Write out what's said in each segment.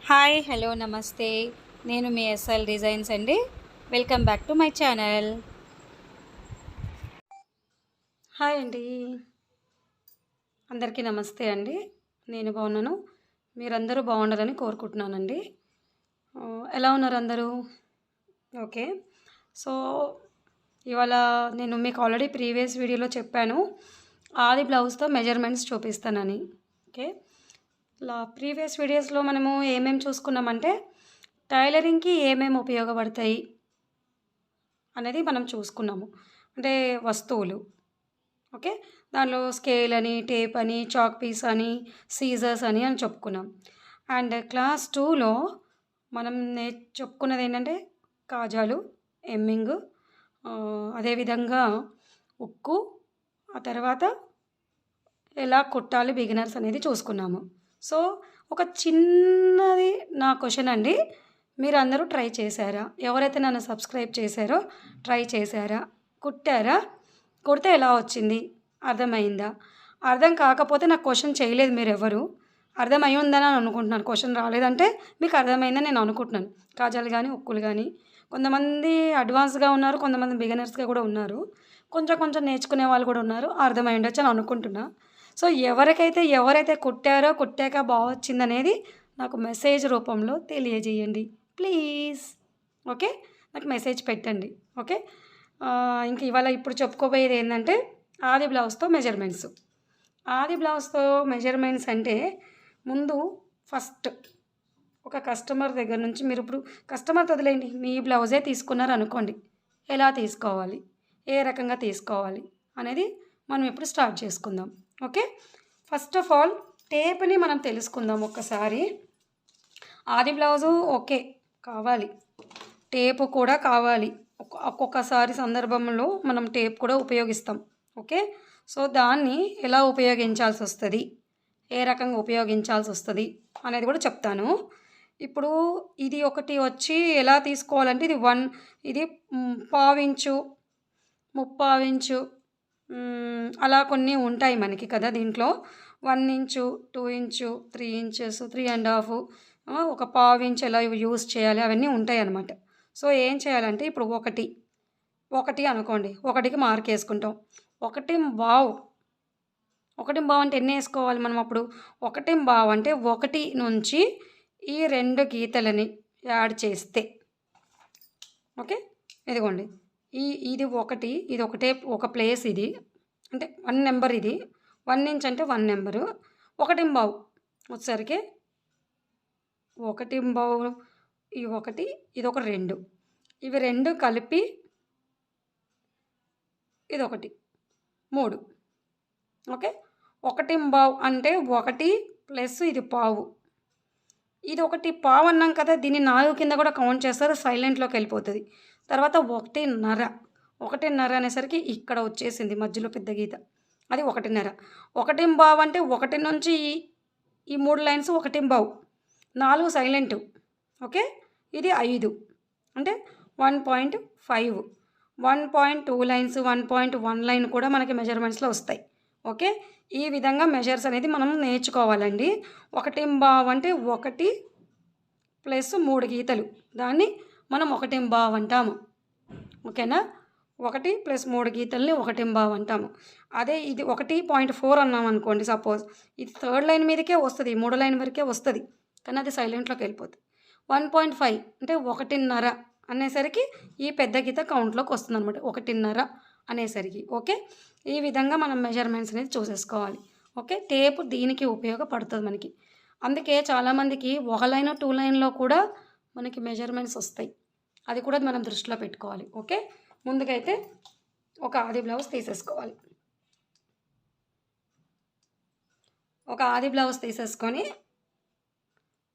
Hi hello నమస్తే. నేను మీ SL designs అండి. Welcome back to my channel. Hi అండి, అందరికీ నమస్తే అండి. నేను బాగున్నాను, మీరందరూ బాగుండాలని కోరుకుంటున్నానండి. ఎలా ఉన్నారు అందరూ? ఓకే. సో ఇవాళ నేను మీకు ఆల్రెడీ ప్రీవియస్ వీడియోలో చెప్పాను, ఆది బ్లౌజ్తో మెజర్మెంట్స్ చూపిస్తానని. ఓకే, ప్రీవియస్ వీడియోస్లో మనము ఏమేమి చూసుకున్నామంటే టైలరింగ్కి ఏమేమి ఉపయోగపడతాయి అనేది మనం చూసుకున్నాము. అంటే వస్తువులు, ఓకే, దానిలో స్కేల్ అని, టేప్ అని, చాక్ పీస్ అని, సీజర్స్ అని చెప్పుకున్నాం. అండ్ క్లాస్ 2లో మనం చెప్పుకున్నది ఏంటంటే కాజాలు, ఎమ్మింగ్, అదేవిధంగా ఉక్కు, ఆ తర్వాత ఎలా కుట్టాలి బిగినర్స్ అనేది చూసుకున్నాము. సో ఒక చిన్నది నా క్వశ్చన్ అండి, మీరు అందరూ ట్రై చేశారా? ఎవరైతే నన్ను సబ్స్క్రైబ్ చేశారో ట్రై చేశారా? కుట్టారా? కుడితే ఎలా వచ్చింది? అర్థమైందా? అర్థం కాకపోతే నాకు క్వశ్చన్ చేయలేదు మీరు ఎవరు. అర్థమై ఉందని అనుకుంటున్నాను. క్వశ్చన్ రాలేదంటే మీకు అర్థమైందని నేను అనుకుంటున్నాను. కాజాలు కానీ, ఉక్కులు కానీ, కొంతమంది అడ్వాన్స్గా ఉన్నారు, కొంతమంది బిగినర్స్గా కూడా ఉన్నారు, కొంచెం కొంచెం నేర్చుకునే వాళ్ళు కూడా ఉన్నారు. అర్థమై ఉండొచ్చు అని అనుకుంటున్నా. సో ఎవరైతే కుట్టారో, కుట్టాక బాగా వచ్చిందనేది నాకు మెసేజ్ రూపంలో తెలియజేయండి ప్లీజ్. ఓకే, నాకు మెసేజ్ పెట్టండి. ఓకే, ఇంక ఇవాళ ఇప్పుడు చెప్పుకోబోయేది ఏంటంటే ఆది బ్లౌజ్తో మెజర్మెంట్స్. ఆది బ్లౌజ్తో మెజర్మెంట్స్ అంటే ముందు ఫస్ట్ ఒక కస్టమర్ దగ్గర నుంచి, మీరు ఇప్పుడు కస్టమర్ వదిలేండి, మీ బ్లౌజే తీసుకున్నారు అనుకోండి, ఎలా తీసుకోవాలి, ఏ రకంగా తీసుకోవాలి అనేది మనం ఇప్పుడు స్టార్ట్ చేసుకుందాం. ఓకే, ఫస్ట్ ఆఫ్ ఆల్ టేప్ని మనం తెలుసుకుందాం ఒక్కసారి. ఆది బ్లౌజు ఓకే కావాలి, టేపు కూడా కావాలి. ఒక్కొక్కసారి సందర్భంలో మనం టేప్ కూడా ఉపయోగిస్తాం. ఓకే, సో దాన్ని ఎలా ఉపయోగించాల్సి వస్తుంది, ఏ రకంగా ఉపయోగించాల్సి వస్తుంది అనేది కూడా చెప్తాను. ఇప్పుడు ఇది ఒకటి వచ్చి ఎలా తీసుకోవాలంటే ఇది పావించు, ముప్పావించు, అలా కొన్ని ఉంటాయి మనకి కదా దీంట్లో. 1 ఇంచు, 2 ఇంచు, 3 ఇంచెస్, 3.5, ఒక పావించు ఎలా యూజ్ చేయాలి అవన్నీ ఉంటాయి అన్నమాట. సో ఏం చేయాలంటే ఇప్పుడు ఒకటి అనుకోండి, ఒకటికి మార్క్ వేసుకుంటాం. 1/2 అంటే ఎన్ని వేసుకోవాలి మనం అప్పుడు? 1/2 అంటే 1 నుంచి ఈ 2 గీతలని యాడ్ చేస్తే, ఓకే, ఇదిగోండి, ఇది ఒకటి, ఇది ఒకటే ఒక ప్లేస్, ఇది అంటే 1 నెంబర్, ఇది 1 ఇంచ్ అంటే 1 నెంబరు. 1/2 వచ్చేసరికి 1/2, ఈ ఒకటి, ఇది ఒక 2, ఇవి 2 కలిపి ఇది ఒకటి 3. ఓకే, 1/2 అంటే 1 ప్లస్ ఇది పావు, ఇది 1/2 అన్నాం కదా, దీన్ని 4 కింద కూడా కౌంట్ చేస్తారు, సైలెంట్లోకి వెళ్ళిపోతుంది. తర్వాత 1.5 అనేసరికి ఇక్కడ వచ్చేసింది మధ్యలో పెద్ద గీత, అది 1.5. 1/2 అంటే 1 నుంచి ఈ 3 లైన్స్ 1/2, 4 సైలెంటు. ఓకే, ఇది 5 అంటే 1.5, 1.2 లైన్స్, 1.1 లైన్ కూడా మనకి మెజర్మెంట్స్లో వస్తాయి. ఓకే, ఈ విధంగా మెజర్స్ అనేది మనం నేర్చుకోవాలండి. 1/2 అంటే 1 ప్లస్ 3 గీతలు, దాన్ని మనం 1/2 అంటాము. ఓకేనా, 1 ప్లస్ 3 గీతల్ని 1/2 అంటాము. అదే ఇది 1.4 అన్నాం అనుకోండి, సపోజ్ ఇది 3rd లైన్ మీదకే వస్తుంది, 3 లైన్ వరకే వస్తుంది, కానీ అది సైలెంట్లోకి వెళ్ళిపోతుంది. 1.5 అంటే 1.5 అనేసరికి ఈ పెద్ద గీత కౌంట్లోకి వస్తుంది అనమాట, 1.5 అనేసరికి. ఓకే, ఈ విధంగా మనం మెజర్మెంట్స్ అనేది చూసేసుకోవాలి. ఓకే, టేపు దీనికి ఉపయోగపడుతుంది మనకి. అందుకే చాలామందికి 1 లైన్ 2 లైన్లో కూడా మనకి మెజర్మెంట్స్ వస్తాయి, అది కూడా మనం దృష్టిలో పెట్టుకోవాలి. ఓకే, ముందుగా అయితే ఒక ఆది బ్లౌజ్ తీసేసుకోవాలి. ఒక ఆది బ్లౌజ్ తీసేసుకొని,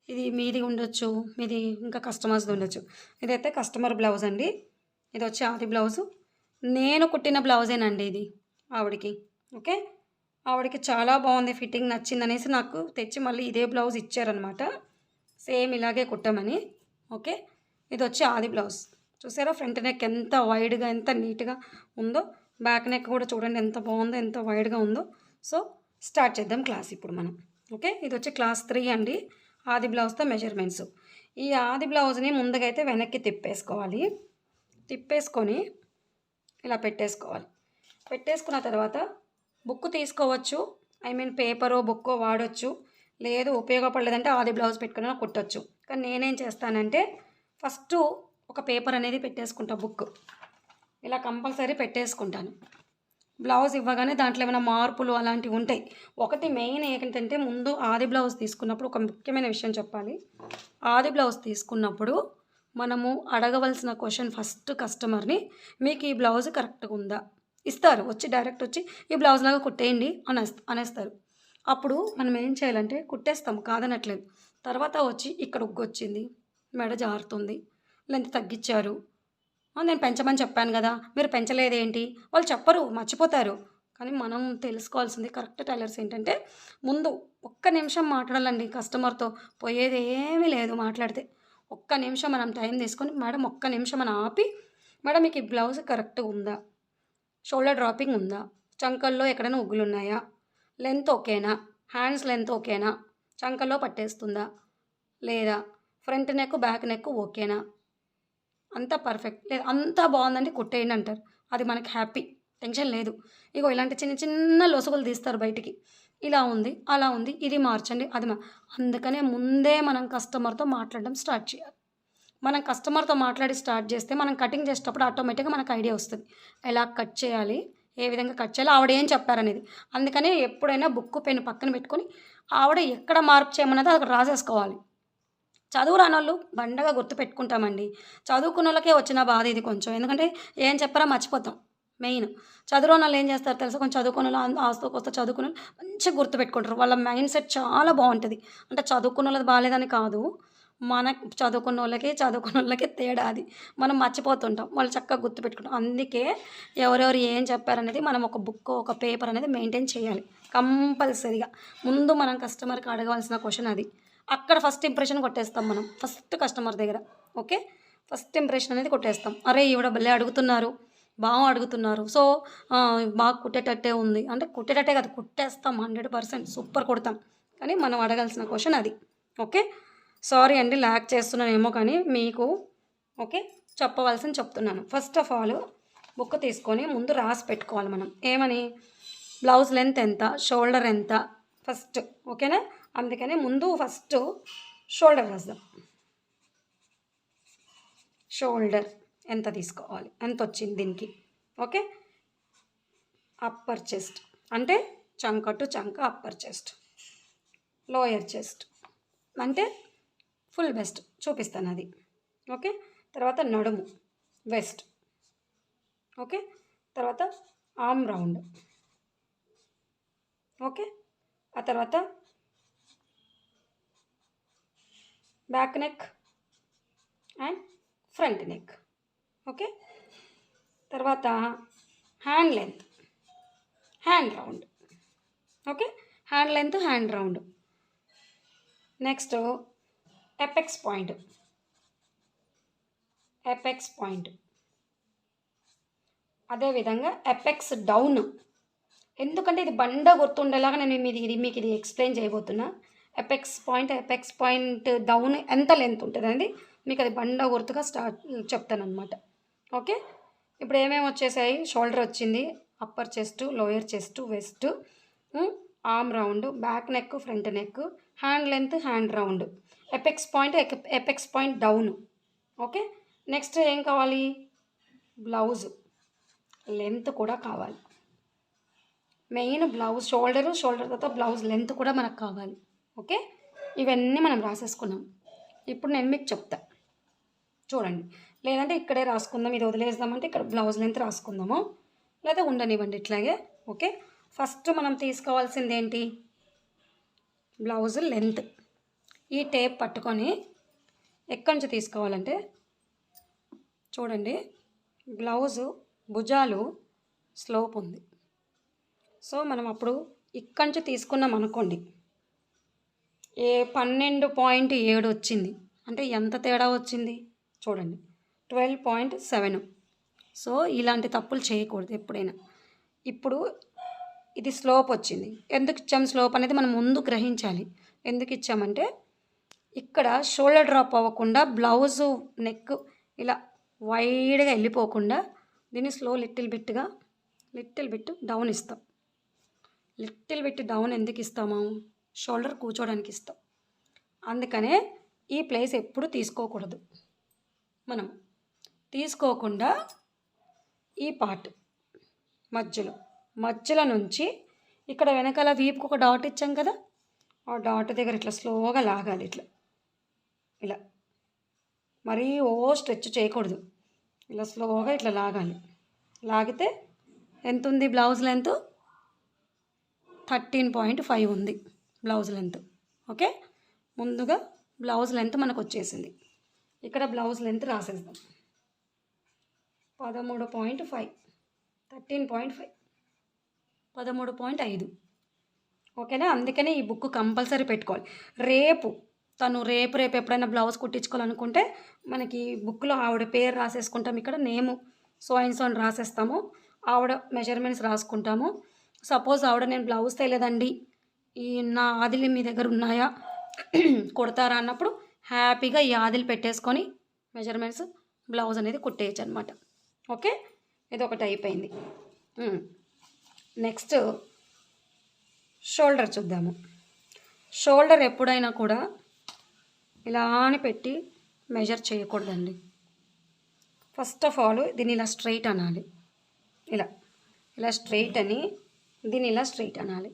ఇది మీది ఉండొచ్చు, మీది ఇంకా కస్టమర్స్ది ఉండొచ్చు. ఇదైతే కస్టమర్ బ్లౌజ్ అండి, ఇది వచ్చి ఆది బ్లౌజు. నేను కుట్టిన బ్లౌజేనండి ఇది ఆవిడకి. ఓకే, ఆవిడకి చాలా బాగుంది, ఫిట్టింగ్ నచ్చింది అనేసి నాకు తెచ్చి మళ్ళీ ఇదే బ్లౌజ్ ఇచ్చారనమాట, సేమ్ ఇలాగే కుట్టమని. ఓకే, ఇది వచ్చి ఆది బ్లౌజ్. చూసారా ఫ్రంట్ నెక్ ఎంత వైడ్గా, ఎంత నీట్గా ఉందో, బ్యాక్ నెక్ కూడా చూడండి ఎంత బాగుందో, ఎంత వైడ్గా ఉందో. సో స్టార్ట్ చేద్దాం క్లాస్ ఇప్పుడు మనం. ఓకే, ఇది వచ్చి క్లాస్ 3 అండి, ఆది బ్లౌజ్తో మెజర్మెంట్స్. ఈ ఆది బ్లౌజ్ని ముందుకైతే వెనక్కి తిప్పేసుకోవాలి. తిప్పేసుకొని ఇలా పెట్టేసుకోవాలి. పెట్టేసుకున్న తర్వాత బుక్ తీసుకోవచ్చు, పేపరో బుక్కో వాడచ్చు. లేదు ఉపయోగపడలేదంటే ఆది బ్లౌజ్ పెట్టుకుని కుట్టచ్చు. కానీ నేనేం చేస్తానంటే ఫస్ట్ ఒక పేపర్ అనేది పెట్టేసుకుంటా, బుక్ ఇలా కంపల్సరీ పెట్టేసుకుంటాను. బ్లౌజ్ ఇవ్వగానే దాంట్లో ఏమైనా మార్పులు అలాంటివి ఉంటాయి. ఒకటి మెయిన్ ఏంటంటే ముందు ఆది బ్లౌజ్ తీసుకున్నప్పుడు ఒక ముఖ్యమైన విషయం చెప్పాలి. ఆది బ్లౌజ్ తీసుకున్నప్పుడు మనము అడగవలసిన క్వశ్చన్ ఫస్ట్ కస్టమర్ని, మీకు ఈ బ్లౌజ్ కరెక్ట్గా ఉందా ఇస్తారు. డైరెక్ట్ వచ్చి ఈ బ్లౌజ్ లాగా కుట్టేయండి అనేస్తారు. అప్పుడు మనం ఏం చేయాలంటే కుట్టేస్తాం, కాదనట్లేదు. తర్వాత వచ్చి ఇక్కడ ఉగ్గొచ్చింది, మెడ జారుతుంది, లెంత్ తగ్గించారు, నేను పెంచమని చెప్పాను కదా, మీరు పెంచలేదేంటి, వాళ్ళు చెప్పరు, మర్చిపోతారు. కానీ మనం తెలుసుకోవాల్సింది కరెక్ట్ టైలర్స్ ఏంటంటే ముందు ఒక్క నిమిషం మాట్లాడాలండి కస్టమర్తో. పోయేది ఏమీ లేదు మాట్లాడితే. ఒక్క నిమిషం మనం టైం తీసుకొని, మేడం ఒక్క నిమిషం మనం ఆపి, మేడం మీకు ఈ బ్లౌజ్ కరెక్ట్గా ఉందా, షోల్డర్ డ్రాపింగ్ ఉందా, చంకల్లో ఎక్కడైనా ఉగ్గులు ఉన్నాయా, లెంత్ ఓకేనా, హ్యాండ్స్ లెంత్ ఓకేనా, చంకల్లో పట్టేస్తుందా లేదా, ఫ్రంట్ నెక్ బ్యాక్ నెక్ ఓకేనా, అంతా పర్ఫెక్ట్ లేదు, అంతా బాగుందండి కుట్టేయండి అంటారు. అది మనకి హ్యాపీ, టెన్షన్ లేదు. ఇగో ఇలాంటి చిన్న చిన్న లొసుగులు తీస్తారు బయటికి, ఇలా ఉంది అలా ఉంది, ఇది మార్చండి అది అందుకనే ముందే మనం కస్టమర్తో మాట్లాడడం స్టార్ట్ చేయాలి. మనం కస్టమర్తో మాట్లాడి స్టార్ట్ చేస్తే మనం కటింగ్ చేసేటప్పుడు ఆటోమేటిక్గా మనకు ఐడియా వస్తుంది, ఎలా కట్ చేయాలి, ఏ విధంగా కట్ చేయాలి, ఆవిడ ఏం చెప్పారనేది. అందుకనే ఎప్పుడైనా బుక్ పెన్ పక్కన పెట్టుకొని ఆవిడ ఎక్కడ మార్పు చేయమన్నది అక్కడ రాసేసుకోవాలి. చదువు రానోళ్ళు బండగా గుర్తుపెట్టుకుంటామండి. చదువుకున్న వాళ్ళకే వచ్చిన బాధ ఇది కొంచెం. ఎందుకంటే ఏం చెప్పారో మర్చిపోతాం. మెయిన్ చదువురాని వాళ్ళు ఏం చేస్తారు తెలుసా, కొంచెం చదువుకున్న వాళ్ళు ఆస్తో కొస్త చదువుకున్న మంచిగా గుర్తుపెట్టుకుంటారు. వాళ్ళ మైండ్ సెట్ చాలా బాగుంటుంది. అంటే చదువుకున్న వాళ్ళది బాగాలేదని కాదు, చదువుకున్న వాళ్ళకి తేడా అది. మనం మర్చిపోతుంటాం, వాళ్ళు చక్కగా గుర్తుపెట్టుకుంటాం. అందుకే ఎవరెవరు ఏం చెప్పారనేది మనం ఒక బుక్ ఒక పేపర్ అనేది మెయింటైన్ చేయాలి కంపల్సరీగా. ముందు మనం కస్టమర్కి అడగవలసిన క్వశ్చన్ అది. అక్కడ ఫస్ట్ ఇంప్రెషన్ కొట్టేస్తాం మనం ఫస్ట్ కస్టమర్ దగ్గర. ఓకే, ఫస్ట్ ఇంప్రెషన్ అనేది కొట్టేస్తాం. అరే ఈవిడ భలే అడుగుతున్నారు, బాగా అడుగుతున్నారు, సో బాగా కుట్టేటట్టే ఉంది అంటే కుట్టేటట్టే కాదు, కుట్టేస్తాం 100%, సూపర్ కొడతాం. కానీ మనం అడగాల్సిన క్వశ్చన్ అది. ఓకే, సారీ అండి ల్యాక్ చేస్తున్నానేమో, కానీ మీకు ఓకే చెప్పవలసింది చెప్తున్నాను. ఫస్ట్ ఆఫ్ ఆల్ బుక్ తీసుకొని ముందు రాసి పెట్టుకోవాలి మనం. ఏమని, బ్లౌజ్ లెంత్ ఎంత, షోల్డర్ ఎంత ఫస్ట్. ఓకేనా, అందుకని ముందు ఫస్ట్ షోల్డర్ రాద్దాం. షోల్డర్ ఎంత తీసుకోవాలి, ఎంత వచ్చింది దీనికి. ఓకే, అప్పర్ చెస్ట్ అంటే చంక టు చంక అప్పర్ చెస్ట్, లోయర్ చెస్ట్ అంటే ఫుల్ వెస్ట్ చూపిస్తాను అది. ఓకే, తర్వాత నడుము వెస్ట్. ఓకే, తర్వాత ఆర్మ్ రౌండ్. ఓకే, ఆ తర్వాత back neck and front neck. Okay, తర్వాత hand length, hand round. Okay, hand length hand round. Next apex point, apex point. అదేవిధంగా ఎపెక్స్ డౌన్. ఎందుకంటే ఇది బండ గుర్తుండేలాగా నేను మీకు ఇది ఎక్స్ప్లెయిన్ చేయబోతున్నా. ఎపెక్స్ పాయింట్ డౌన్ ఎంత లెంత్ ఉంటుంది అనేది మీకు అది బండ గుర్తుగా చెప్తాను అనమాట. ఓకే, ఇప్పుడు ఏమేమి వచ్చేసాయి, షోల్డర్ వచ్చింది, upper chest, lower chest, west, arm round, back neck, front neck, hand length, hand round, apex point down. Okay, next ఏం కావాలి, బ్లౌజ్ లెంత్ కూడా కావాలి. మెయిన్ బ్లౌజ్ షోల్డర్ తర్వాత బ్లౌజ్ లెంత్ కూడా మనకు కావాలి. ఓకే, ఇవన్నీ మనం రాసేసుకున్నాం. ఇప్పుడు నేను మీకు చెప్తా చూడండి. లేదంటే ఇక్కడే రాసుకుందాం, ఇది వదిలేద్దామంటే ఇక్కడ బ్లౌజ్ లెంత్ రాసుకుందాము, లేదా ఉండనివ్వండి ఇట్లాగే. ఓకే, ఫస్ట్ మనం తీసుకోవాల్సింది ఏంటి, బ్లౌజ్ లెంత్. ఈ టేప్ పట్టుకొని ఎక్కడి నుంచి తీసుకోవాలంటే చూడండి, బ్లౌజు భుజాలు స్లోప్ ఉంది. సో మనం అప్పుడు ఇక్కడి నుంచి తీసుకున్నాం అనుకోండి, 12.7 వచ్చింది అంటే ఎంత తేడా వచ్చింది చూడండి, 12.7. సో ఇలాంటి తప్పులు చేయకూడదు ఎప్పుడైనా. ఇప్పుడు ఇది స్లోప్ వచ్చింది, ఎందుకు ఇచ్చాం స్లోప్ అనేది మనం ముందు గ్రహించాలి. ఎందుకు ఇచ్చామంటే ఇక్కడ షోల్డర్ డ్రాప్ అవ్వకుండా బ్లౌజు నెక్ ఇలా వైడ్గా వెళ్ళిపోకుండా దీన్ని స్లో లిటిల్ బిట్ డౌన్ ఇస్తాం. లిటిల్ బిట్ డౌన్ ఎందుకు ఇస్తాము? షోల్డర్ కూర్చోడానికి ఇస్తాం. అందుకనే ఈ ప్లేస్ ఎప్పుడు తీసుకోకూడదు. మనం తీసుకోకుండా ఈ పార్ట్ మధ్యలో నుంచి ఇక్కడ వెనకాల వీపుకు ఒక డాట్ ఇచ్చాం కదా, ఆ డాట్ దగ్గర ఇట్లా స్లోగా లాగాలి. ఇలా మరీ స్ట్రెచ్ చేయకూడదు. ఇలా స్లోగా ఇట్లా లాగాలి. లాగితే ఎంత ఉంది బ్లౌజ్ లెంత్? 13.5 ఉంది బ్లౌజ్ లెంత్. ఓకే, ముందుగా బ్లౌజ్ లెంత్ మనకు వచ్చేసింది. ఇక్కడ బ్లౌజ్ లెంత్ రాసేద్దాం. 13.5, 13.5, 13.5. ఓకేనా? అందుకనే ఈ బుక్ కంపల్సరీ పెట్టుకోవాలి. రేపు ఎప్పుడైనా బ్లౌజ్ కుట్టించుకోవాలనుకుంటే మనకి బుక్లో ఆవిడ పేరు రాసేసుకుంటాం. ఇక్కడ నేము సో అండ్ సో అని రాసేస్తాము. ఆవిడ మెజర్మెంట్స్ రాసుకుంటాము. సపోజ్ ఆవిడ నేను బ్లౌజ్ తేలేదండి, ఈ నా ఆదిలు మీ దగ్గర ఉన్నాయా కుడతారా అన్నప్పుడు హ్యాపీగా ఈ ఆదిలు పెట్టేసుకొని మెజర్మెంట్స్ బ్లౌజ్ అనేది కుట్టేయచ్చు అనమాట. ఓకే, ఇది ఒకటి అయిపోయింది. నెక్స్ట్ షోల్డర్ చూద్దాము. షోల్డర్ ఎప్పుడైనా కూడా ఇలా అని పెట్టి మెజర్ చేయకూడదండి. ఫస్ట్ ఆఫ్ ఆల్ దీన్ని ఇలా స్ట్రైట్ అనాలి. ఇలా స్ట్రైట్ అని దీన్ని ఇలా స్ట్రైట్ అనాలి.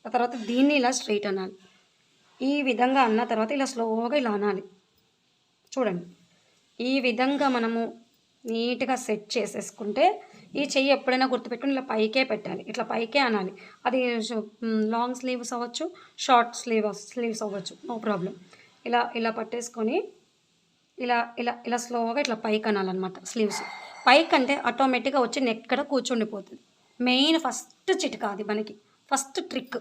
ఆ తర్వాత దీన్ని ఇలా స్ట్రైట్ అనాలి. ఈ విధంగా అన్న తర్వాత ఇలా స్లోగా ఇలా అనాలి. చూడండి, ఈ విధంగా మనము నీట్గా సెట్ చేసేసుకుంటే ఈ చెయ్యి ఎప్పుడైనా గుర్తుపెట్టుకుని ఇలా పైకే పెట్టాలి. ఇట్లా పైకే అనాలి. అది లాంగ్ స్లీవ్స్ అవ్వచ్చు, షార్ట్ స్లీవ్స్ అవ్వచ్చు, నో ప్రాబ్లం. ఇలా పట్టేసుకొని ఇలా స్లోగా ఇట్లా పైకి అనాలన్నమాట. స్లీవ్స్ పైకి అంటే ఆటోమేటిక్గా వచ్చి నెక్ ఇక్కడ కూర్చుండిపోతుంది. మెయిన్ ఫస్ట్ చిట్కా అది, మనకి ఫస్ట్ ట్రిక్.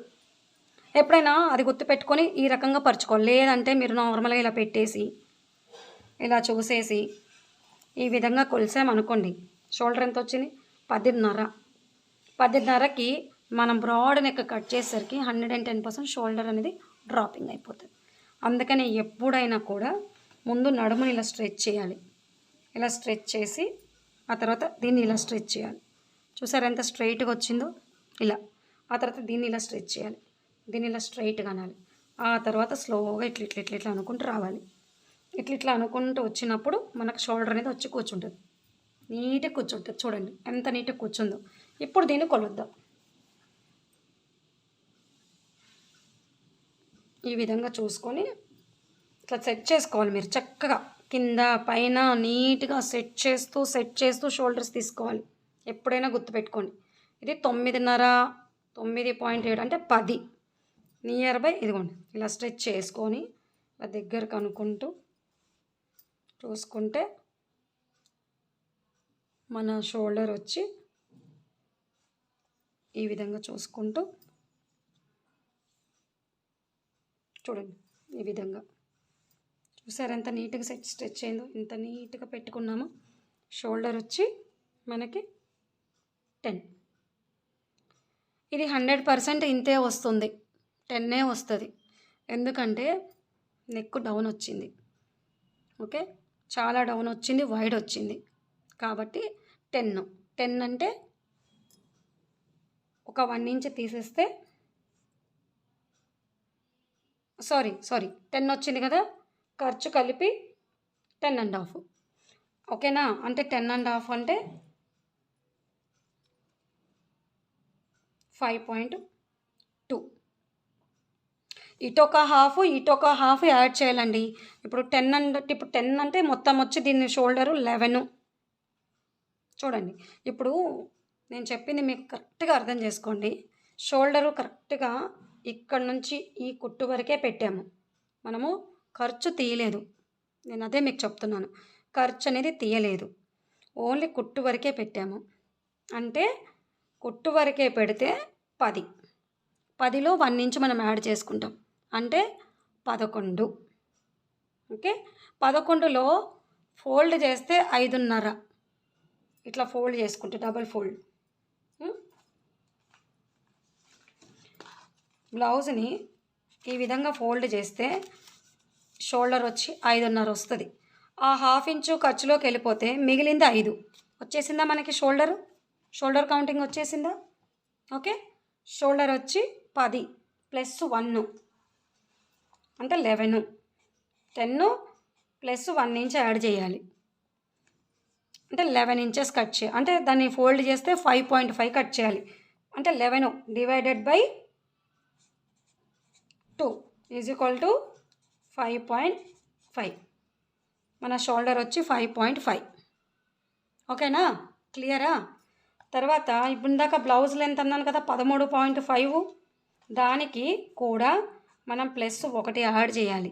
ఎప్పుడైనా అది గుర్తుపెట్టుకొని ఈ రకంగా పరుచుకోవాలి. లేదంటే మీరు నార్మల్గా ఇలా పెట్టేసి ఇలా చూసేసి ఈ విధంగా కొలిసామనుకోండి, షోల్డర్ ఎంత వచ్చింది? 10.5. 10.5కి మనం బ్రాడ్ నెక్ కట్ చేసేసరికి 110% షోల్డర్ అనేది డ్రాపింగ్ అయిపోతుంది. అందుకని ఎప్పుడైనా కూడా ముందు నడుముని ఇలా స్ట్రెచ్ చేయాలి. ఇలా స్ట్రెచ్ చేసి ఆ తర్వాత దీన్ని ఇలా స్ట్రెచ్ చేయాలి. చూసారు ఎంత స్ట్రైట్గా వచ్చిందో? ఇలా. ఆ తర్వాత దీన్ని ఇలా స్ట్రెచ్ చేయాలి. దీన్ని ఇలా స్ట్రైట్గా అనాలి. ఆ తర్వాత స్లోగా ఇట్లా అనుకుంటూ రావాలి. ఇట్లా అనుకుంటూ వచ్చినప్పుడు మనకు షోల్డర్ అనేది వచ్చి కూర్చుంటుంది. నీట్గా కూర్చుంటుంది. చూడండి ఎంత నీట్గా కూర్చుందో. ఇప్పుడు దీన్ని కొలుద్దాం. ఈ విధంగా చూసుకొని ఇట్లా సెట్ చేసుకోవాలి. మీరు చక్కగా కింద పైన నీట్గా సెట్ చేస్తూ షోల్డర్స్ తీసుకోవాలి. ఎప్పుడైనా గుర్తుపెట్టుకోండి. ఇది 9.5, 9.7 అంటే 10 నియర్ బై. ఇదిగోండి ఇలా స్ట్రెచ్ చేసుకొని ఇలా దగ్గరకు అనుకుంటూ చూసుకుంటే మన షోల్డర్ వచ్చి ఈ విధంగా చూసుకుంటూ చూడండి. ఈ విధంగా చూసారు ఎంత నీట్గా స్ట్రెచ్ అయిందో, ఎంత నీట్గా పెట్టుకున్నామో. షోల్డర్ వచ్చి మనకి 10. ఇది 100% ఇంతే వస్తుంది, 10 వస్తుంది. ఎందుకంటే నెక్ డౌన్ వచ్చింది. ఓకే, చాలా డౌన్ వచ్చింది, వైడ్ వచ్చింది కాబట్టి 10 అంటే ఒక 1 ఇంచ్ తీసేస్తే సారీ 10 వచ్చింది కదా, ఖర్చు కలిపి 10.5. ఓకేనా? అంటే 10.5 అంటే 5.2. ఇటొక హాఫ్ యాడ్ చేయాలండి. ఇప్పుడు 10 అంటే మొత్తం వచ్చి దీని షోల్డరు 11. చూడండి, ఇప్పుడు నేను చెప్పింది మీకు కరెక్ట్గా అర్థం చేసుకోండి. షోల్డరు కరెక్ట్గా ఇక్కడ నుంచి ఈ కుట్టు వరకే పెట్టాము. మనము ఖర్చు తీయలేదు. నేను అదే మీకు చెప్తున్నాను, ఖర్చు అనేది తీయలేదు. ఓన్లీ కుట్టు వరకే పెట్టాము. అంటే కుట్టు వరకే పెడితే 10. 10లో 1 ఇంచ్ మనం యాడ్ చేసుకుంటాం అంటే 11. ఓకే, 11లో ఫోల్డ్ చేస్తే 5.5. ఇట్లా ఫోల్డ్ చేసుకుంటే డబల్ ఫోల్డ్. బ్లౌజ్ని ఈ విధంగా ఫోల్డ్ చేస్తే షోల్డర్ వచ్చి 5.5 వస్తుంది. ఆ 1/2 ఇంచు ఖర్చులోకి వెళ్ళిపోతే మిగిలింది 5 వచ్చేసిందా మనకి షోల్డర్ కౌంటింగ్ వచ్చేసిందా? ఓకే, షోల్డర్ వచ్చి 10 ప్లస్ 1 అంటే 11, 10 ప్లస్ 1 ఇంచ్ యాడ్ చేయాలి అంటే 11 ఇంచెస్ కట్ చేయాలి. అంటే దాన్ని ఫోల్డ్ చేస్తే 5.5 కట్ చేయాలి. అంటే 11 divided by 2 is equal to 5.5. మన షోల్డర్ వచ్చి 5.5. ఓకేనా, క్లియరా? తర్వాత ఇప్పుడు ఇందాక బ్లౌజ్ లెంత్ అన్నాను కదా 13.5, దానికి కూడా మనం ప్లస్ 1 యాడ్ చేయాలి.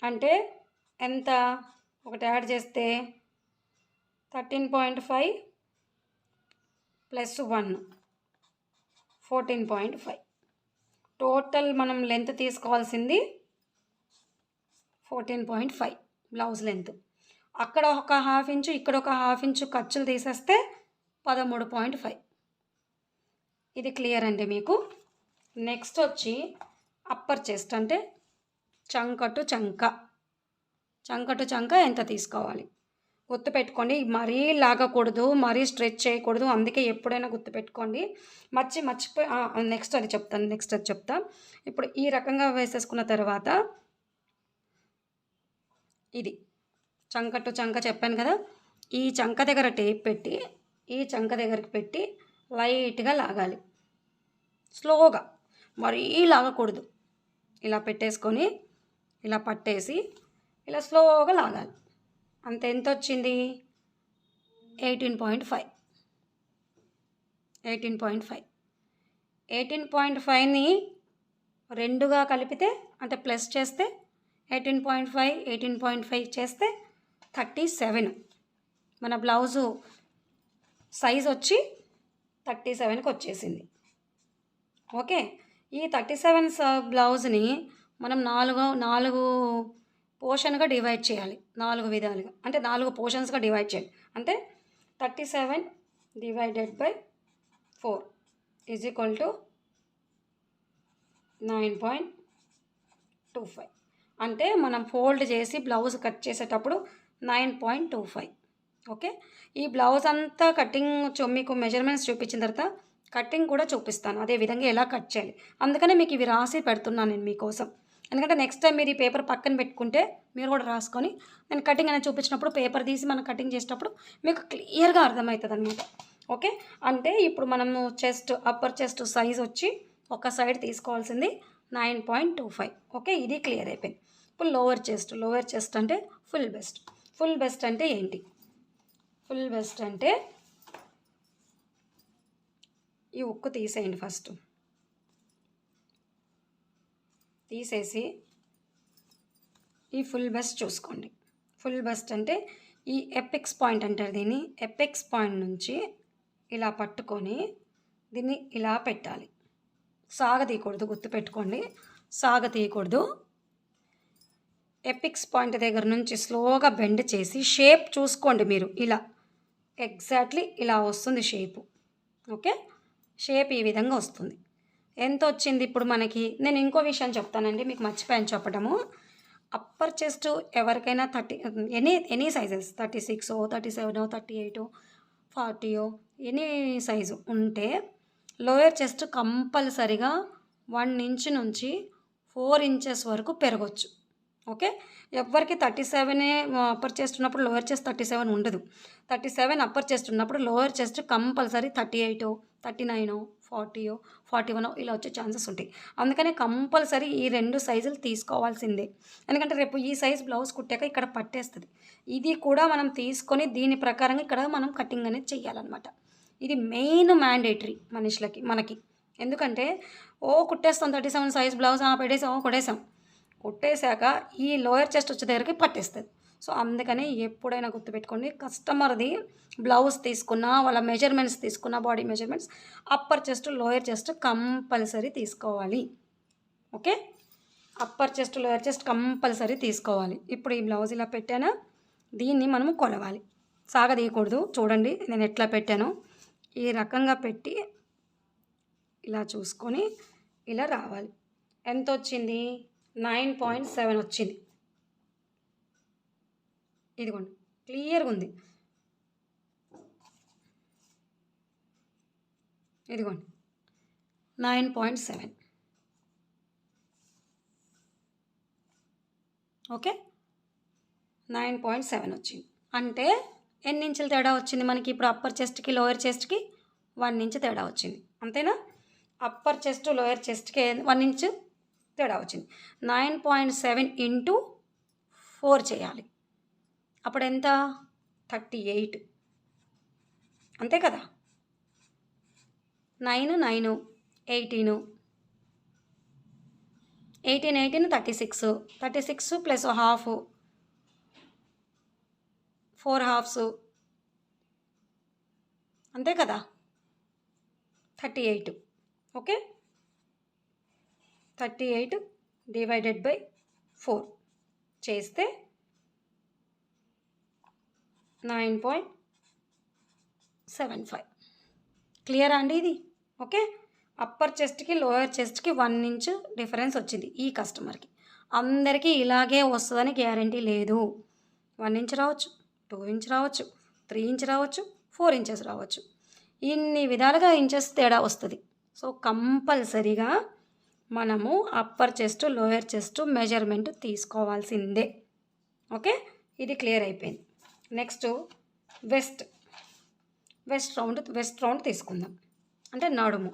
అంటే ఎంత? 1 యాడ్ చేస్తే 13.5 ప్లస్ 1 14.5. టోటల్ మనం లెంత్ తీసుకోవాల్సింది 14.5 బ్లౌజ్ లెంత్. అక్కడ ఒక 1/2 ఇంచు, ఇక్కడ ఒక 1/2 ఇంచు ఖర్చులు తీసేస్తే 13.5. ఇది క్లియర్ అండి మీకు. నెక్స్ట్ వచ్చి అప్పర్ చెస్ట్ అంటే చంక టు చంక ఎంత తీసుకోవాలి గుర్తుపెట్టుకోండి. మరీ లాగకూడదు, మరీ స్ట్రెచ్ చేయకూడదు. అందుకే ఎప్పుడైనా గుర్తుపెట్టుకోండి. మర్చిపోయి నెక్స్ట్ అది చెప్తా. ఇప్పుడు ఈ రకంగా వేసేసుకున్న తర్వాత ఇది చంక టు చంక చెప్పాను కదా, ఈ చంక దగ్గర టేప్ పెట్టి ఈ చంక దగ్గరికి పెట్టి లైట్గా లాగాలి, స్లోగా, మరీ లాగకూడదు. ఇలా పెట్టేసుకొని ఇలా పట్టేసి ఇలా స్లోగా లాగాలి. అంత ఎంత వచ్చింది? 18.5. 18.5ని 2గా కలిపితే అంటే ప్లస్ చేస్తే 18.5 చేస్తే 37. మన బ్లౌజు సైజ్ వచ్చి 37కి వచ్చేసింది. ఓకే, ఈ 37 బ్లౌజ్ని మనం 4 పోర్షన్గా డివైడ్ చేయాలి, 4 విధాలుగా. అంటే 4 పోర్షన్స్గా డివైడ్ చేయాలి. అంటే 37 divided by 4 is equal to 9.25. అంటే మనం ఫోల్డ్ చేసి బ్లౌజ్ కట్ చేసేటప్పుడు 9.25. ఓకే, ఈ బ్లౌజ్ అంతా కటింగ్ మీకు మెజర్మెంట్స్ చూపించిన తర్వాత కటింగ్ కూడా చూపిస్తాను, అదే విధంగా ఎలా కట్ చేయాలి. అందుకనే మీకు ఇవి రాసి పెడుతున్నాను నేను మీకోసం. ఎందుకంటే నెక్స్ట్ టైం మీరు ఈ పేపర్ పక్కన పెట్టుకుంటే మీరు కూడా రాసుకొని నేను కటింగ్ అనేది చూపించినప్పుడు పేపర్ తీసి మనం కటింగ్ చేసేటప్పుడు మీకు క్లియర్గా అర్థమవుతుంది అనమాట. ఓకే, అంటే ఇప్పుడు మనము అప్పర్ చెస్ట్ సైజ్ వచ్చి ఒక సైడ్ తీసుకోవాల్సింది 9.25. ఓకే, ఇది క్లియర్ అయిపోయింది. ఇప్పుడు లోవర్ చెస్ట్ అంటే ఫుల్ బెస్ట్ అంటే ఏంటి? ఫుల్ బెస్ట్ అంటే ఈ ఉక్కు తీసేయండి. ఫస్ట్ తీసేసి ఈ ఫుల్ బెస్ట్ చూసుకోండి. ఫుల్ బెస్ట్ అంటే ఈ ఎపెక్స్ పాయింట్ అంటారు దీన్ని. ఎపెక్స్ పాయింట్ నుంచి ఇలా పట్టుకొని దీన్ని ఇలా పెట్టాలి. సాగతీయకూడదు, గుర్తుపెట్టుకోండి, సాగతీయకూడదు. ఎపెక్స్ పాయింట్ దగ్గర నుంచి స్లోగా బెండ్ చేసి షేప్ చూసుకోండి మీరు. ఇలా ఎగ్జాక్ట్లీ ఇలా వస్తుంది షేపు. ఓకే, షేప్ ఈ విధంగా వస్తుంది. ఎంత వచ్చింది ఇప్పుడు మనకి? నేను ఇంకో విషయం చెప్తానండి, మీకు మర్చిపోయాను చెప్పడము. అప్పర్ చెస్ట్ ఎవరికైనా 30 ఎనీ సైజెస్ 36, 37, 38, 40 ఎనీ సైజు ఉంటే లోయర్ చెస్ట్ కంపల్సరిగా 1 ఇంచ్ నుంచి 4 ఇంచెస్ వరకు పెరగచ్చు. ఓకే, ఎవరికి 37 అప్పర్ చెస్ట్ ఉన్నప్పుడు లోయర్ చెస్ట్ 37 ఉండదు. 37 అప్పర్ చెస్ట్ ఉన్నప్పుడు లోయర్ చెస్ట్ కంపల్సరీ 38, 39, 40, 41 ఇలా వచ్చే ఛాన్సెస్ ఉంటాయి. అందుకని కంపల్సరీ ఈ 2 సైజులు తీసుకోవాల్సిందే. ఎందుకంటే రేపు ఈ సైజ్ బ్లౌజ్ కుట్టాక ఇక్కడ పట్టేస్తుంది. ఇది కూడా మనం తీసుకొని దీని ప్రకారంగా ఇక్కడ మనం కటింగ్ అనేది చేయాలన్నమాట. ఇది మెయిన్ మ్యాండేటరీ మనకి. ఎందుకంటే కుట్టేస్తాం 37 సైజ్ బ్లౌజ్ కొట్టేసాం. కుట్టేశాక ఈ లోయర్ చెస్ట్ వచ్చే దగ్గరికి పట్టేస్తుంది. సో అందుకని ఎప్పుడైనా గుర్తుపెట్టుకోండి, కస్టమర్ది బ్లౌజ్ తీసుకున్నా వాళ్ళ మెజర్మెంట్స్ తీసుకున్నా body measurements upper chest lower chest compulsory తీసుకోవాలి. Okay, upper chest lower chest compulsory తీసుకోవాలి. ఇప్పుడు ఈ బ్లౌజ్ ఇలా పెట్టానా, దీన్ని మనము కొలవాలి, సాగదీయకూడదు. చూడండి నేను ఎట్లా పెట్టాను, ఈ రకంగా పెట్టి ఇలా చూసుకొని ఇలా రావాలి. ఎంత వచ్చింది? 9.7 వచ్చింది. ఇదిగోండి క్లియర్గా ఉంది. ఇదిగోండి 9.7. ఓకే 9.7 వచ్చింది. అంటే ఎన్ని ఇంచులు తేడా వచ్చింది మనకి? ఇప్పుడు అప్పర్ చెస్ట్కి లోయర్ చెస్ట్కి 1 ఇంచ్ తేడా వచ్చింది, అంతేనా? అప్పర్ చెస్ట్ లోయర్ చెస్ట్కి 1 ఇంచ్ తేడా వచ్చింది. 9.7 ఇంటూ 4 చేయాలి. అప్పుడు ఎంత? 38, అంతే కదా? 9 9 18 18 36 36 ప్లస్ హాఫ్ 4 హాఫ్స్, అంతే కదా? 38. ఓకే 38 డివైడెడ్ బై 4 చేస్తే 9.75. క్లియరా అండి ఇది? ఓకే అప్పర్ చెస్ట్కి లోయర్ చెస్ట్కి 1 ఇంచ్ డిఫరెన్స్ వచ్చింది ఈ కస్టమర్కి. అందరికీ ఇలాగే వస్తుందని గ్యారంటీ లేదు. 1 ఇంచ్ రావచ్చు, 2 ఇంచ్ రావచ్చు, 3 ఇంచ్ రావచ్చు, 4 ఇంచెస్ రావచ్చు. ఇన్ని విధాలుగా ఇంచెస్ తేడా వస్తుంది. సో కంపల్సరీగా మనము upper chest lower chest measurement తీసుకోవాల్సిందే. ఓకే ఇది క్లియర్ అయిపోయింది. నెక్స్ట్ వెస్ట్ రౌండ్ తీసుకుందాం. అంటే నడుము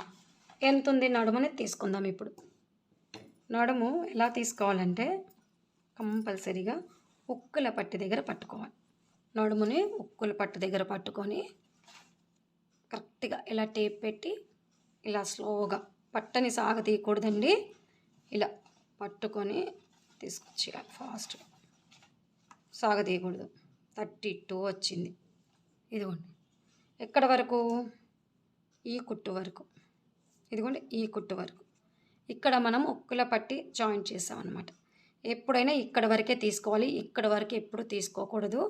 ఎంత ఉంది నడుముని తీసుకుందాం. ఇప్పుడు నడుము ఎలా తీసుకోవాలంటే కంపల్సరీగా ఉక్కుల పట్టి దగ్గర పట్టుకోవాలి. నడుముని ఉక్కుల పట్టు దగ్గర పట్టుకొని కరెక్ట్గా ఇలా టేప్ పెట్టి ఇలా స్లోగా, పట్టని సాగతీయకూడదండి, ఇలా పట్టుకొని తీసుకొచ్చేయాలి. ఫాస్ట్గా సాగతీయకూడదు. 32 వచ్చింది. ఇదిగోండి ఎక్కడ వరకు? ఈ కుట్టు వరకు. ఇదిగోండి ఈ కుట్టు వరకు. ఇక్కడ మనం ఉక్కుల పట్టి జాయింట్ చేసామన్నమాట. ఎప్పుడైనా ఇక్కడ వరకే తీసుకోవాలి, ఇక్కడ వరకు ఎప్పుడు తీసుకోకూడదు.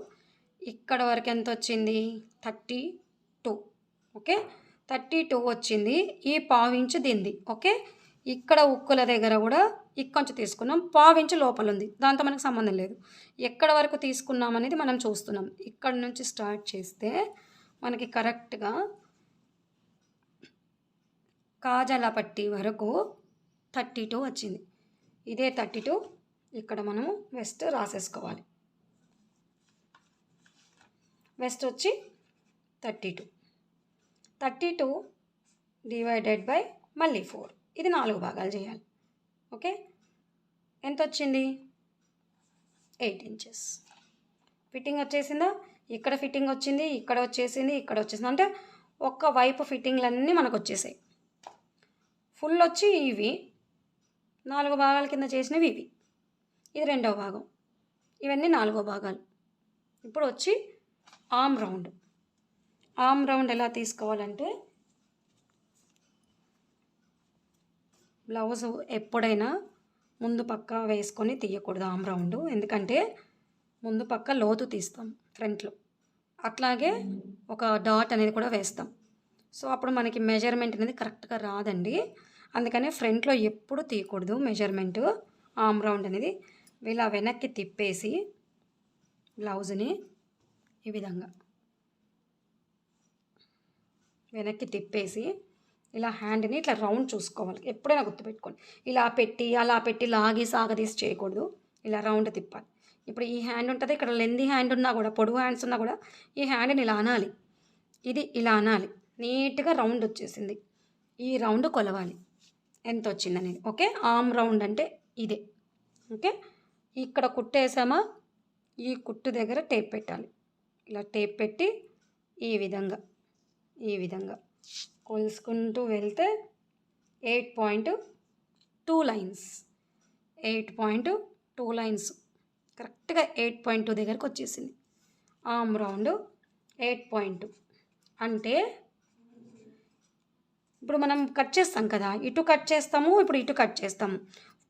ఇక్కడ వరకు ఎంత వచ్చింది? 32. ఓకే 32 వచ్చింది. ఈ పావించు దింది. ఓకే ఇక్కడ ఉక్కుల దగ్గర కూడా ఇక్కొంచెం తీసుకున్నాం, పావించు లోపల ఉంది, దాంతో మనకు సంబంధం లేదు. ఎక్కడ వరకు తీసుకున్నాం అనేది మనం చూస్తున్నాం. ఇక్కడ నుంచి స్టార్ట్ చేస్తే మనకి కరెక్ట్గా కాజాల పట్టి వరకు 32 వచ్చింది. ఇదే 32 ఇక్కడ మనము వెస్ట్ రాసేసుకోవాలి. వెస్ట్ వచ్చి 32 డివైడెడ్ బై మళ్ళీ 4. ఇది 4 భాగాలు చేయాలి. ఓకే ఎంత వచ్చింది? 8 ఇంచెస్. ఫిట్టింగ్ వచ్చేసిందా? ఇక్కడ ఫిట్టింగ్ వచ్చింది, ఇక్కడ వచ్చేసింది, ఇక్కడ వచ్చేసింది. అంటే ఒక్క వైపు ఫిట్టింగ్లన్నీ మనకు వచ్చేసాయి. ఫుల్ వచ్చి ఇవి 4 భాగాల కింద చేసినవి ఇవి. ఇది 2వ భాగం, ఇవన్నీ 4వ భాగాలు. ఇప్పుడు వచ్చి ఆర్మ్ రౌండ్ ఎలా తీసుకోవాలంటే బ్లౌజ్ ఎప్పుడైనా ముందు పక్క వేసుకొని తీయకూడదు ఆర్మ్ రౌండ్. ఎందుకంటే ముందు పక్క లోతు తీస్తాం ఫ్రంట్లో, అట్లాగే ఒక డాట్ అనేది కూడా వేస్తాం. సో అప్పుడు మనకి మెజర్మెంట్ అనేది కరెక్ట్గా రాదండి. అందుకనే ఫ్రంట్లో ఎప్పుడు తీయకూడదు మెజర్మెంట్. ఆర్మ్ రౌండ్ అనేది ఇలా వెనక్కి తిప్పేసి బ్లౌజ్ని ఈ విధంగా వెనక్కి తిప్పేసి ఇలా హ్యాండ్ని ఇట్లా రౌండ్ చూసుకోవాలి. ఎప్పుడైనా గుర్తుపెట్టుకోండి, ఇలా పెట్టి అలా పెట్టి లాగి సాగదీసి చేయకూడదు, ఇలా రౌండ్ తిప్పాలి. ఇప్పుడు ఈ హ్యాండ్ ఉంటుంది, ఇక్కడ లెందీ హ్యాండ్ ఉన్నా కూడా, పొడుగు హ్యాండ్స్ ఉన్నా కూడా ఈ హ్యాండ్ని ఇలా అనాలి, ఇది ఇలా అనాలి. నీట్గా రౌండ్ వచ్చేసింది. ఈ రౌండ్ కొలవాలి ఎంత వచ్చిందనేది. ఓకే ఆర్మ్ రౌండ్ అంటే ఇదే. ఓకే ఇక్కడ కుట్టేసామా, ఈ కుట్టు దగ్గర టేప్ పెట్టాలి. ఇలా టేప్ పెట్టి ఈ విధంగా కొలుసుకుంటూ వెళ్తే 8.2 లైన్స్, 8.2 లైన్స్ కరెక్ట్గా 8.2 దగ్గరకు వచ్చేసింది. ఆర్మ్ రౌండ్ 8.2 అంటే ఇప్పుడు మనం కట్ చేస్తాం కదా, ఇటు కట్ చేస్తాము, ఇప్పుడు ఇటు కట్ చేస్తాము.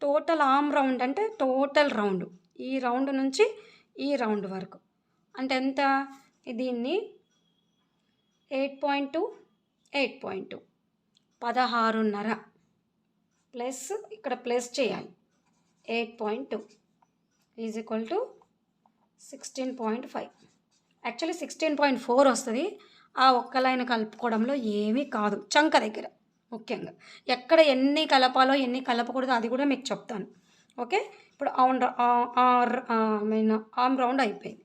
టోటల్ ఆర్మ్ రౌండ్ అంటే టోటల్ రౌండ్, ఈ రౌండ్ నుంచి ఈ రౌండ్ వరకు అంటే ఎంత? దీన్ని 8.2 16.5 ప్లస్ ఇక్కడ ప్లస్ చేయాలి. 8.2 ఈజ్ ఈక్వల్ టు 16.5. యాక్చువల్లీ 16.4 వస్తుంది. ఆ ఒక్క లైన్ కలుపుకోవడంలో ఏమీ కాదు. చంక దగ్గర ముఖ్యంగా ఎక్కడ ఎన్ని కలపాలో ఎన్ని కలపకూడదో అది కూడా మీకు చెప్తాను. ఓకే, ఇప్పుడు ఆర్మ్ రౌండ్ అయిపోయింది.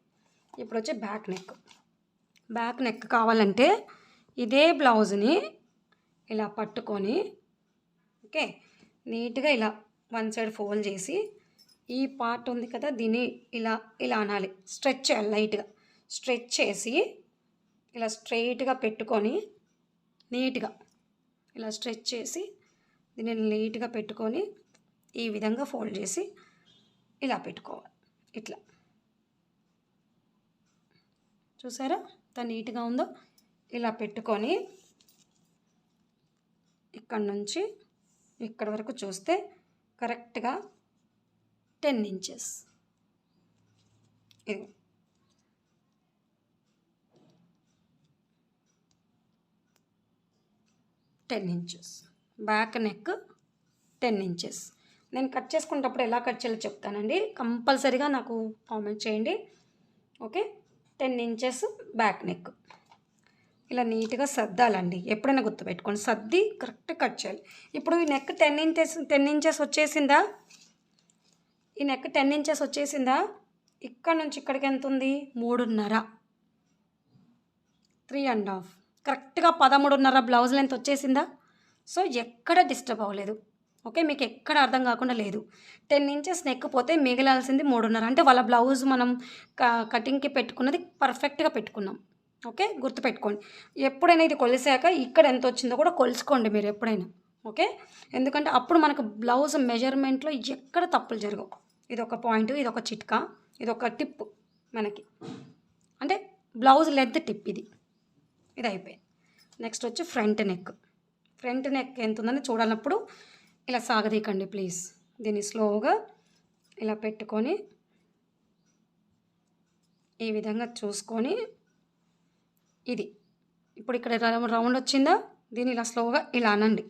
ఇప్పుడు వచ్చి బ్యాక్ నెక్ కావాలంటే ఇదే బ్లౌజ్ని ఇలా పట్టుకొని, ఓకే, నీట్గా ఇలా వన్ సైడ్ ఫోల్డ్ చేసి ఈ పార్ట్ ఉంది కదా దీన్ని ఇలా ఇలా అనాలి, స్ట్రెచ్ చేయాలి. లైట్గా స్ట్రెచ్ చేసి ఇలా స్ట్రైట్గా పెట్టుకొని నీట్గా ఇలా స్ట్రెచ్ చేసి దీన్ని నీట్గా పెట్టుకొని ఈ విధంగా ఫోల్డ్ చేసి ఇలా పెట్టుకోవాలి. ఇట్లా చూసారా ఎంత నీట్గా ఉందో. ఇలా పెట్టుకొని ఇక్కడ నుంచి ఇక్కడ వరకు చూస్తే కరెక్ట్గా 10 ఇంచెస్. ఇది 10 ఇంచెస్ బ్యాక్ నెక్ 10 ఇంచెస్. నేను కట్ చేసుకునేటప్పుడు ఎలా కట్ చేయాలో చెప్తానండి. కంపల్సరీగా నాకు కామెంట్ చేయండి. ఓకే, 10 ఇంచెస్ బ్యాక్ నెక్ ఇలా నీట్గా సర్దాలండి. ఎప్పుడైనా గుర్తుపెట్టుకోండి, సర్ది కరెక్ట్ కట్ చేయాలి. ఇప్పుడు ఈ నెక్ 10 ఇంచెస్ వచ్చేసిందా? ఈ నెక్ 10 ఇంచెస్ వచ్చేసిందా? ఇక్కడ నుంచి ఇక్కడికి ఎంత ఉంది? 3.5, 3.5, కరెక్ట్గా 13.5 బ్లౌజ్ లెంత్ వచ్చేసిందా? సో ఎక్కడ డిస్టర్బ్ అవ్వలేదు. ఓకే, మీకు ఎక్కడ అర్థం కాకుండా లేదు. 10 ఇంచెస్ నెక్ పోతే మిగిలాల్సింది 3.5. అంటే వాళ్ళ బ్లౌజ్ మనం కటింగ్కి పెట్టుకున్నది పర్ఫెక్ట్గా పెట్టుకున్నాం. ఓకే, గుర్తుపెట్టుకోండి. ఎప్పుడైనా ఇది కొలిసాక ఇక్కడ ఎంత వచ్చిందో కూడా కొలుసుకోండి మీరు ఎప్పుడైనా. ఓకే, ఎందుకంటే అప్పుడు మనకు బ్లౌజ్ మెజర్మెంట్లో ఎక్కడ తప్పులు జరగవు. ఇది ఒక పాయింట్, ఇది ఒక చిట్కా, ఇది ఒక టిప్ మనకి, అంటే బ్లౌజ్ లెంత్ టిప్ ఇది అయిపోయింది. నెక్స్ట్ వచ్చి ఫ్రంట్ నెక్ ఎంత ఉందని చూడాలన్నప్పుడు ఇలా సాగదీకండి ప్లీజ్. దీన్ని స్లోగా ఇలా పెట్టుకొని ఈ విధంగా చూసుకొని ఇది ఇప్పుడు ఇక్కడ రౌండ్ వచ్చిందా? దీన్ని ఇలా స్లోగా ఇలా అనండి.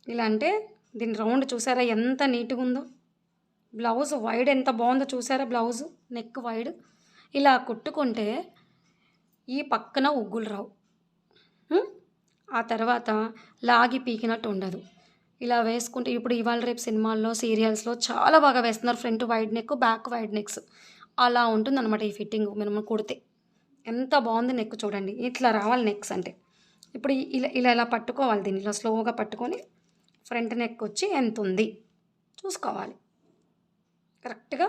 ఇలా అంటే దీని రౌండ్ చూసారా ఎంత నీట్గా ఉందో. బ్లౌజ్ వైడ్ ఎంత బాగుందో చూసారా? బ్లౌజు నెక్ వైడ్ ఇలా కుట్టుకుంటే ఈ పక్కన ఉగ్గులు రావు. ఆ తర్వాత లాగి పీకినట్టు ఉండదు. ఇలా వేసుకుంటే ఇప్పుడు ఇవాళ రేపు సినిమాల్లో సీరియల్స్లో చాలా బాగా వేస్తున్నారు. Front wide neck, back wide necks. అలా ఉంటుందన్నమాట ఈ ఫిట్టింగ్. మనం కుడితే ఎంత బాగుంది నెక్ చూడండి. ఇట్లా రావాలి నెక్స్ అంటే. ఇప్పుడు ఇలా పట్టుకోవాలి. దీన్ని ఇలా స్లోగా పట్టుకొని ఫ్రంట్ నెక్ వచ్చి ఎంత ఉంది చూసుకోవాలి. కరెక్ట్గా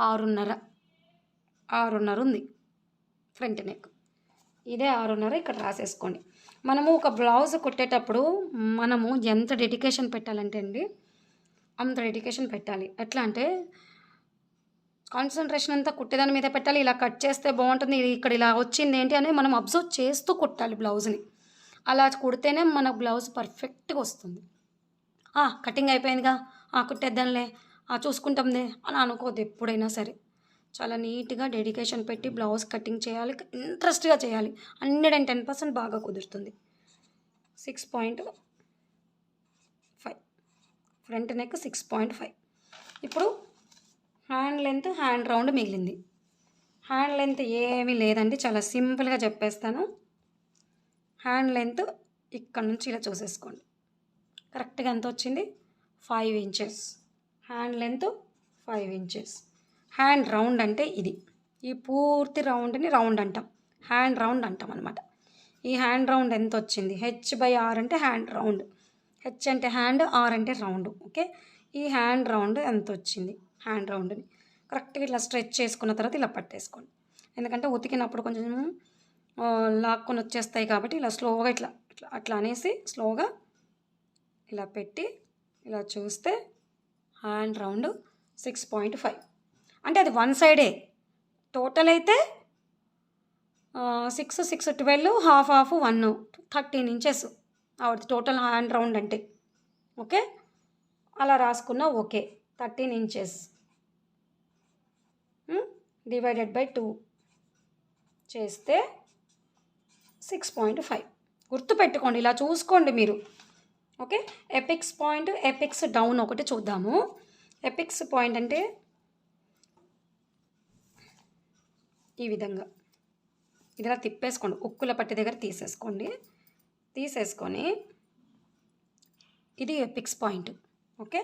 6.5 ఉంది ఫ్రంట్ నెక్. ఇదే 6.5 ఇక్కడ రాసేసుకోండి. మనము ఒక బ్లౌజ్ కుట్టేటప్పుడు మనము ఎంత డెడికేషన్ పెట్టాలంటే అండి, అంత డెడికేషన్ పెట్టాలి. ఎట్లా అంటే కాన్సన్ట్రేషన్ అంతా కుట్టేదాని మీద పెట్టాలి. ఇలా కట్ చేస్తే బాగుంటుంది, ఇక్కడ ఇలా వచ్చింది ఏంటి అని మనం అబ్జర్వ్ చేస్తూ కుట్టాలి బ్లౌజ్ని. అలా కుడితేనే మన బ్లౌజ్ పర్ఫెక్ట్గా వస్తుంది. కటింగ్ అయిపోయిందిగా, కుట్టేద్దాంలే, చూసుకుంటాంలే అని అనుకోద్దు ఎప్పుడైనా సరే. చాలా నీట్గా డెడికేషన్ పెట్టి బ్లౌజ్ కటింగ్ చేయాలి, ఇంట్రెస్ట్గా చేయాలి. 110% బాగా కుదురుతుంది. 6.5 ఫ్రంట్ నెక్ 6.5. ఇప్పుడు హ్యాండ్ రౌండ్ మిగిలింది. హ్యాండ్ లెంత్ ఏమీ లేదండి, చాలా సింపుల్గా చెప్పేస్తాను. హ్యాండ్ లెంత్ ఇక్కడ నుంచి ఇలా చూసేసుకోండి. కరెక్ట్గా ఎంత వచ్చింది? 5 inches. Hand length 5 inches. Hand round అంటే ఇది. ఈ పూర్తి రౌండ్ని రౌండ్ అంటాం, హ్యాండ్ రౌండ్ అంటాం అనమాట. ఈ హ్యాండ్ రౌండ్ ఎంత వచ్చింది? H/R అంటే హ్యాండ్ రౌండ్. H అంటే హ్యాండ్, R అంటే రౌండ్. ఓకే, ఈ హ్యాండ్ రౌండ్ ఎంత వచ్చింది? హ్యాండ్ రౌండ్ని కరెక్ట్గా ఇట్లా స్ట్రెచ్ చేసుకున్న తర్వాత ఇలా పట్టేసుకోండి. ఎందుకంటే ఉతికినప్పుడు కొంచెం లాక్కొని వచ్చేస్తాయి కాబట్టి ఇలా స్లోగా ఇట్లా ఇట్లా అట్లా అనేసి స్లోగా ఇలా పెట్టి ఇలా చూస్తే హ్యాండ్ రౌండ్ 6.5. అంటే అది వన్ సైడే. టోటల్ అయితే 6, 6, 12, హాఫ్ 1, 13 ఇంచెస్ అవుతుంది టోటల్ హ్యాండ్ రౌండ్ అంటే. ఓకే, అలా రాసుకున్నా ఓకే. 13 ఇంచెస్ డివైడెడ్ బై 2 చేస్తే 6.5. గుర్తుపెట్టుకోండి, ఇలా చూసుకోండి మీరు. Okay, epics point, epics down ఒకటి చూద్దాము. ఎపిక్స్ పాయింట్ అంటే ఈ విధంగా ఇలా తిప్పేసుకోండి, ఉక్కుల పట్టి దగ్గర తీసేసుకొని ఇది ఎపిక్స్ పాయింట్. ఓకే,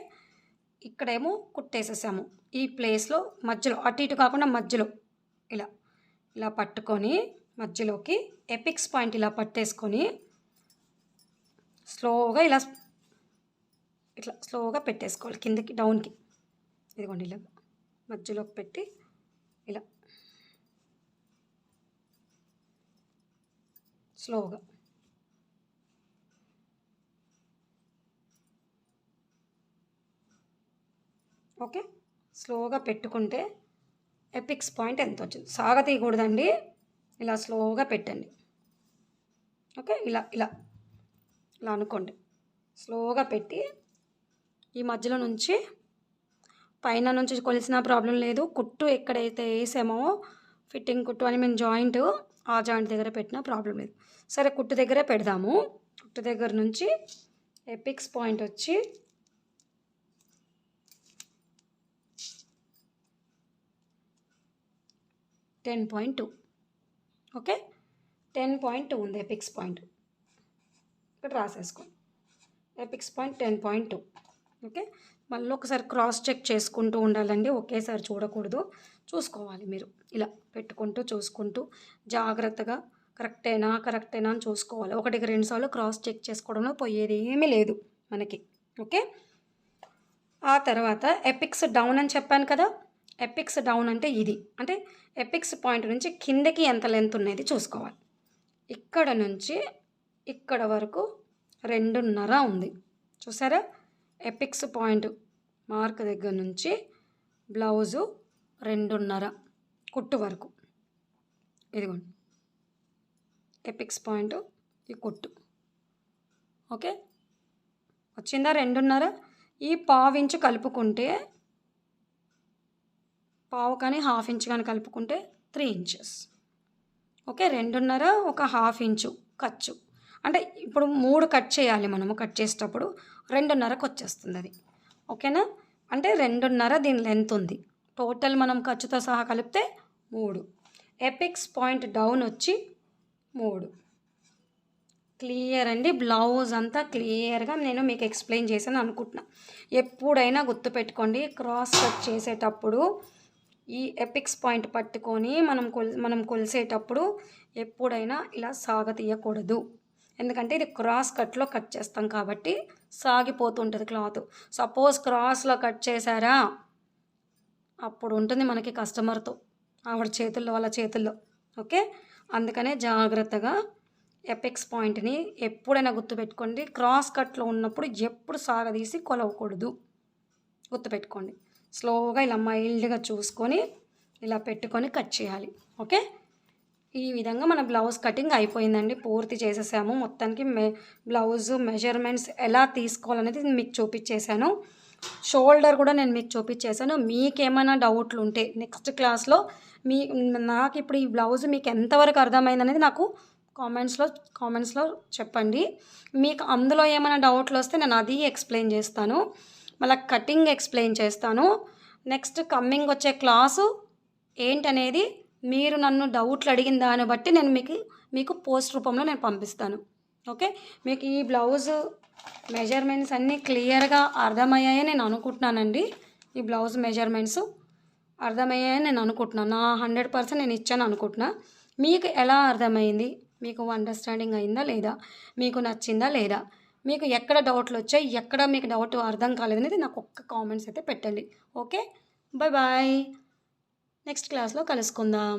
ఇక్కడేమో కుట్టేసేసాము. ఈ ప్లేస్లో మధ్యలో అటు ఇటు కాకుండా మధ్యలో ఇలా ఇలా పట్టుకొని మధ్యలోకి ఎపిక్స్ పాయింట్ ఇలా పట్టేసుకొని స్లోగా ఇట్లా స్లోగా పెట్టేసుకోవాలి కిందకి డౌన్కి. ఇదిగోండి ఇలా మధ్యలోకి పెట్టి ఇలా స్లోగా ఓకే, స్లోగా పెట్టుకుంటే ఎపిక్స్ పాయింట్ ఎంత వచ్చింది. సాగతీయకూడదండి, ఇలా స్లోగా పెట్టండి. ఓకే, ఇలా ఇలా ఇలా అనుకోండి. స్లోగా పెట్టి ఈ మధ్యలో నుంచి పైన నుంచి కొలిసిన ప్రాబ్లం లేదు. కుట్టు ఎక్కడైతే వేసామో ఫిట్టింగ్ కుట్టు అని మేము జాయింట్, ఆ జాయింట్ దగ్గర పెట్టినా ప్రాబ్లం లేదు. సరే, కుట్టు దగ్గరే పెడదాము. కుట్టు దగ్గర నుంచి ఎపిక్స్ పాయింట్ వచ్చి 10.2. ఓకే, 10.2 ఉంది ఎపిక్స్ పాయింట్. ఇక్కడ రాసేసుకోండి, ఎపిక్స్ పాయింట్ 10.2. ఓకే, మళ్ళీ ఒకసారి క్రాస్ చెక్ చేసుకుంటూ ఉండాలండి, ఒకేసారి చూడకూడదు, చూసుకోవాలి. మీరు ఇలా పెట్టుకుంటూ చూసుకుంటూ జాగ్రత్తగా కరెక్టేనా అని చూసుకోవాలి. 1-2 సార్లు క్రాస్ చెక్ చేసుకోవడంలో పోయేది ఏమీ లేదు మనకి. ఓకే, ఆ తర్వాత ఎపిక్స్ డౌన్ అని చెప్పాను కదా. ఎపిక్స్ డౌన్ అంటే ఇది, అంటే ఎపిక్స్ పాయింట్ నుంచి కిందకి ఎంత లెంత్ ఉన్నది చూసుకోవాలి. ఇక్కడ నుంచి ఇక్కడ వరకు 2.5 ఉంది, చూసారా? ఎపిక్స్ పాయింట్ మార్క్ దగ్గర నుంచి బ్లౌజు 2.5 కుట్టు వరకు. ఇదిగోండి ఎపిక్స్ పాయింట్, ఈ కుట్టు. ఓకే, వచ్చిందా 2.5? ఈ పావించు కలుపుకుంటే, పావు కానీ హాఫ్ ఇంచ్ కానీ కలుపుకుంటే 3 ఇంచెస్. ఓకే, 2.5 ఒక హాఫ్ ఇంచు ఖర్చు, అంటే ఇప్పుడు 3 కట్ చేయాలి మనము. కట్ చేసేటప్పుడు 2.5కి వచ్చేస్తుంది అది. ఓకేనా, అంటే 2.5 దీని లెంత్ ఉంది. టోటల్ మనం ఖర్చుతో సహా కలిపితే 3. ఎపిక్స్ పాయింట్ డౌన్ వచ్చి 3. క్లియర్ అండి, బ్లౌజ్ అంతా క్లియర్గా నేను మీకు ఎక్స్ప్లెయిన్ చేశాను అనుకుంటున్నా. ఎప్పుడైనా గుర్తుపెట్టుకోండి, క్రాస్ కట్ చేసేటప్పుడు ఈ ఎపిక్స్ పాయింట్ పట్టుకొని మనం కొలిసేటప్పుడు ఎప్పుడైనా ఇలా సాగతీయకూడదు. ఎందుకంటే ఇది క్రాస్ కట్లో కట్ చేస్తాం కాబట్టి సాగిపోతుంటుంది క్లాత్. సపోజ్ క్రాస్లో కట్ చేశారా, అప్పుడు ఉంటుంది మనకి కస్టమర్తో ఆవిడ చేతుల్లో, వాళ్ళ చేతుల్లో. ఓకే, అందుకనే జాగ్రత్తగా ఎపిక్స్ పాయింట్ని ఎప్పుడైనా గుర్తుపెట్టుకోండి. క్రాస్ కట్లో ఉన్నప్పుడు ఎప్పుడు సాగదీసి కొలవకూడదు, గుర్తుపెట్టుకోండి. స్లోగా ఇలా మైల్డ్గా చూసుకొని ఇలా పెట్టుకొని కట్ చేయాలి. ఓకే, ఈ విధంగా మన బ్లౌజ్ కటింగ్ అయిపోయిందండి, పూర్తి చేసేసాము. మొత్తానికి బ్లౌజు మెజర్మెంట్స్ ఎలా తీసుకోవాలనేది మీకు చూపించేశాను. షోల్డర్ కూడా నేను మీకు చూపించేశాను. మీకేమైనా డౌట్లు ఉంటే నెక్స్ట్ క్లాస్లో నాకు ఇప్పుడు ఈ బ్లౌజ్ మీకు ఎంతవరకు అర్థమైంది అనేది నాకు కామెంట్స్లో చెప్పండి. మీకు అందులో ఏమైనా డౌట్లు వస్తే నేను అది ఎక్స్ప్లెయిన్ చేస్తాను, మళ్ళీ కటింగ్ ఎక్స్ప్లెయిన్ చేస్తాను. నెక్స్ట్ కమ్మింగ్ వచ్చే క్లాసు ఏంటనేది మీరు నన్ను డౌట్లు అడిగిన దాన్ని బట్టి నేను మీకు పోస్ట్ రూపంలో నేను పంపిస్తాను. ఓకే, మీకు ఈ బ్లౌజ్ మెజర్మెంట్స్ అన్నీ క్లియర్గా అర్థమయ్యాయని నేను అనుకుంటున్నానండి. ఈ బ్లౌజ్ మెజర్మెంట్స్ అర్థమయ్యాయని నేను అనుకుంటున్నాను. నా 100% నేను ఇచ్చాను అనుకుంటున్నా. మీకు ఎలా అర్థమైంది, మీకు అండర్స్టాండింగ్ అయిందా లేదా, మీకు నచ్చిందా లేదా, మీకు ఎక్కడ డౌట్లు వచ్చాయి, ఎక్కడ మీకు డౌట్ అర్థం కాలేదనేది నాకు ఒక్క కామెంట్స్ అయితే పెట్టండి. Okay, bye. నెక్స్ట్ క్లాస్లో కలుసుకుందాం.